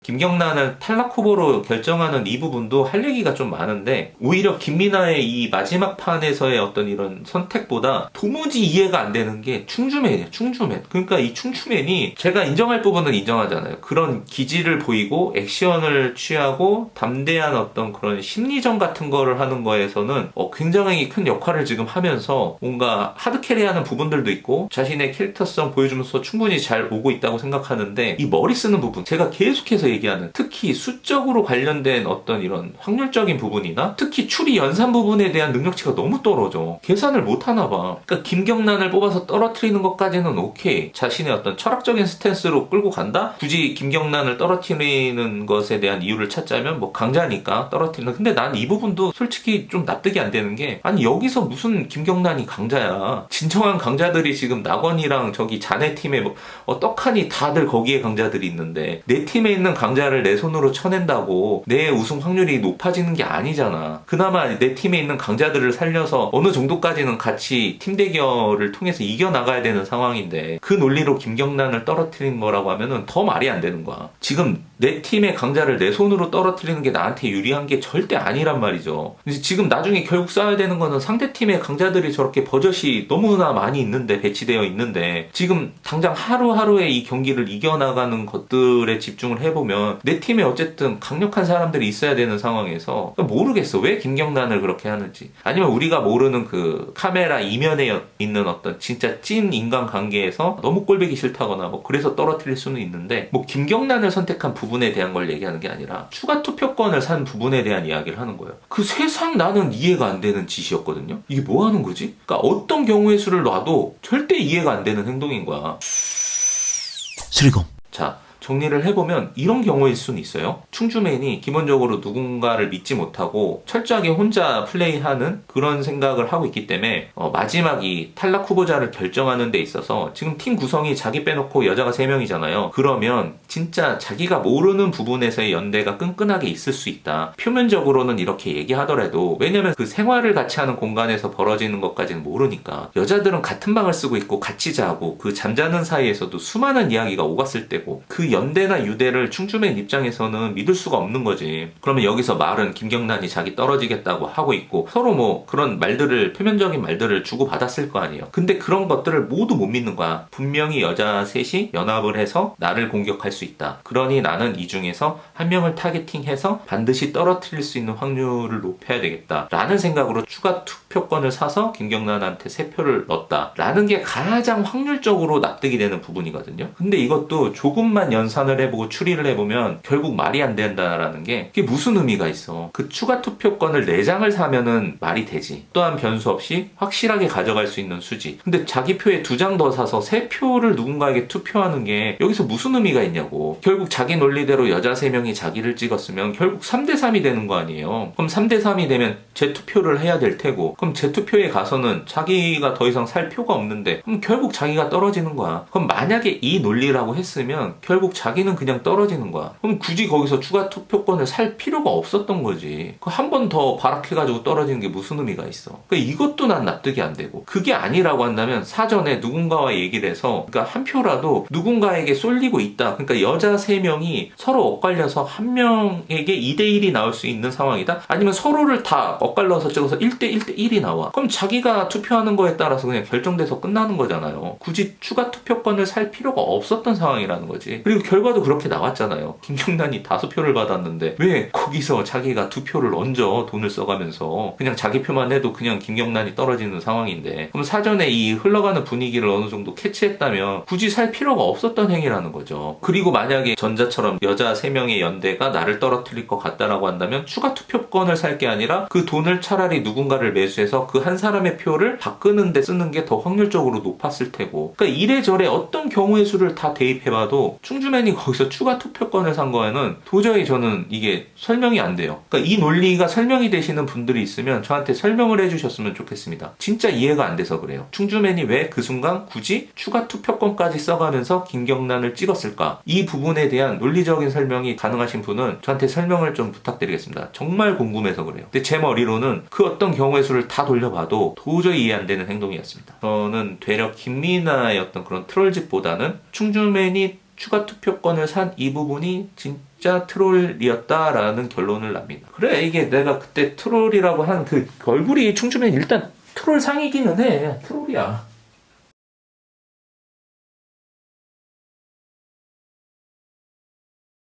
김경란을 탈락 후보로 결정하는 이 부분도 할 얘기가 좀 많은데, 오히려 김민아의 이 마지막 판에서의 어떤 이런 선택보다 도무지 이해가 안 되는 게 충주맨이에요. 충주맨. 그러니까 이 충주맨이 제가 인정할 부분은 인정하잖아요. 그런 기질을 보이고 액션을 취하고 담대한 어떤 그런 심리전 같은 거를 하는 거에서는 굉장히 큰 역할을 지금 하면서 뭔가 하드캐리하는 부분들도 있고 자신의 캐릭터성 보여주면서 충분히 잘 오고 있다고 생각하는데, 이 머리 쓰는 부분, 제가 계속해서 얘기하는, 특히 수적으로 관련된 어떤 이런 확률적인 부분이나 특히 추리 연산 부분에 대한 능력치가 너무 떨어져. 계산을 못 하나 봐. 그러니까 김경란을 뽑아서 떨어뜨리는 것까지는 오케이. 자신의 어떤 철학적인 스탠스로 끌고 간다? 굳이 김경란을 떨어뜨리는 것에 대한 이유를 찾자면 뭐 강자니까 떨어뜨리는. 근데 난 이 부분도 솔직히 좀 납득이 안 되는 게, 아니 여기서 무슨 김경란이 강자야. 진정한 강자들이 지금 낙원이랑 저기 자네 팀에 떡하니 다들 거기에 강자들이 있는데, 내 팀에 있는 강자를 내 손으로 쳐낸다고 내 우승 확률이 높아지는 게 아니잖아. 그나마 내 팀에 있는 강자들을 살려서 어느 정도까지는 같이 팀 대결을 통해서 이겨나가야 되는 상황인데, 그 논리로 김경란을 떨어뜨린 거라고 하면은 더 말이 안 되는 거야. 지금 내 팀의 강자를 내 손으로 떨어뜨리는 게 나한테 유리한 게 절대 아니란 말이죠. 지금 나중에 결국 싸워야 되는 거는 상대 팀의 강자들이 저렇게 버젓이 너무나 많이 있는데, 배치되어 있는데, 지금 당장 하루하루의 이 경기를 이겨나가는 것들에 집중을 해보면 내 팀에 어쨌든 강력한 사람들이 있어야 되는 상황에서 모르겠어. 왜 김경란을 그렇게 하는지. 아니면 우리가 모르는 그 카메라 이면에 있는 어떤 진짜 찐 인간관계에서 너무 꼴보기 싫다거나 뭐 그래서 떨어뜨릴 수는 있는데, 뭐 김경란을 선택한 부분에 대한 걸 얘기하는 게 아니라 추가 투표권을 산 부분에 대한 이야기를 하는 거예요. 그 세상 나는 이해가 안 되는 짓이었거든요. 이게 뭐 하는 거지? 그러니까 어떤 경우의 수를 놔도 절대 이해가 안 되는 행동인 거야. 수리검. 자, 정리를 해보면 이런 경우일 수는 있어요. 충주맨이 기본적으로 누군가를 믿지 못하고 철저하게 혼자 플레이하는 그런 생각을 하고 있기 때문에 마지막 이 탈락 후보자를 결정하는 데 있어서 지금 팀 구성이 자기 빼놓고 여자가 3명이잖아요. 그러면 진짜 자기가 모르는 부분에서의 연대가 끈끈하게 있을 수 있다. 표면적으로는 이렇게 얘기하더라도, 왜냐면 그 생활을 같이 하는 공간에서 벌어지는 것까지는 모르니까. 여자들은 같은 방을 쓰고 있고 같이 자고 그 잠자는 사이에서도 수많은 이야기가 오갔을 때고, 그 연대나 유대를 충주맨 입장에서는 믿을 수가 없는 거지. 그러면 여기서 말은 김경란이 자기 떨어지겠다고 하고 있고 서로 뭐 그런 말들을, 표면적인 말들을 주고받았을 거 아니에요. 근데 그런 것들을 모두 못 믿는 거야. 분명히 여자 셋이 연합을 해서 나를 공격할 수 있다. 그러니 나는 이 중에서 한 명을 타겟팅해서 반드시 떨어뜨릴 수 있는 확률을 높여야 되겠다 라는 생각으로 추가 투표권을 사서 김경란한테 3표를 넣었다 라는 게 가장 확률적으로 납득이 되는 부분이거든요. 근데 이것도 조금만 연산을 해보고 추리를 해보면 결국 말이 안 된다라는 게, 그게 무슨 의미가 있어. 그 추가 투표권을 4장을 사면은 말이 되지. 또한 변수 없이 확실하게 가져갈 수 있는 수지. 근데 자기 표에 2장 더 사서 3표를 누군가에게 투표하는 게 여기서 무슨 의미가 있냐고. 결국 자기 논리대로 여자 3명이 자기를 찍었으면 결국 3대3이 되는 거 아니에요. 그럼 3대3이 되면 재투표를 해야 될 테고, 그럼 재투표에 가서는 자기가 더 이상 살 표가 없는데 그럼 결국 자기가 떨어지는 거야. 그럼 만약에 이 논리라고 했으면 결국 자기는 그냥 떨어지는 거야. 그럼 굳이 거기서 추가 투표권을 살 필요가 없었던 거지. 한 번 더 발악해가지고 떨어지는 게 무슨 의미가 있어. 그러니까 이것도 난 납득이 안 되고, 그게 아니라고 한다면 사전에 누군가와 얘기를 해서, 그러니까 한 표라도 누군가에게 쏠리고 있다. 그러니까 여자 3명이 서로 엇갈려서 한 명에게 2대1이 나올 수 있는 상황이다. 아니면 서로를 다 엇갈려서 찍어서 1대1대1이 나와. 그럼 자기가 투표하는 거에 따라서 그냥 결정돼서 끝나는 거잖아요. 굳이 추가 투표권을 살 필요가 없었던 상황이라는 거지. 그리고 결과도 그렇게 나왔잖아요. 김경란이 5표를 받았는데 왜 거기서 자기가 2표를 얹어 돈을 써가면서 그냥 자기 표만 해도 그냥 김경란이 떨어지는 상황인데, 그럼 사전에 이 흘러가는 분위기를 어느 정도 캐치했다면 굳이 살 필요가 없었던 행위라는 거죠. 그리고 만약에 전자처럼 여자 3명의 연대가 나를 떨어뜨릴 것 같다라고 한다면 추가 투표권을 살 게 아니라 그 돈을 차라리 누군가를 매수해서 그 한 사람의 표를 바꾸는 데 쓰는 게 더 확률적으로 높았을 테고. 그러니까 이래저래 어떤 경우의 수를 다 대입해봐도 충주맨이 거기서 추가 투표권을 산 거에는 도저히 저는 이게 설명이 안 돼요. 그러니까 이 논리가 설명이 되시는 분들이 있으면 저한테 설명을 해주셨으면 좋겠습니다. 진짜 이해가 안 돼서 그래요. 충주맨이 왜 그 순간 굳이 추가 투표권까지 써가면서 김경란을 찍었을까? 이 부분에 대한 논리적인 설명이 가능하신 분은 저한테 설명을 좀 부탁드리겠습니다. 정말 궁금해서 그래요. 근데 제 머리로는 그 어떤 경우의 수를 다 돌려봐도 도저히 이해 안 되는 행동이었습니다. 저는 되려 김민아의 어떤 그런 트롤짓보다는 충주맨이 추가 투표권을 산 이 부분이 진짜 트롤이었다라는 결론을 납니다. 그래, 이게 내가 그때 트롤이라고 한 그 얼굴이 충주맨 일단 트롤 상이기는 해. 트롤이야.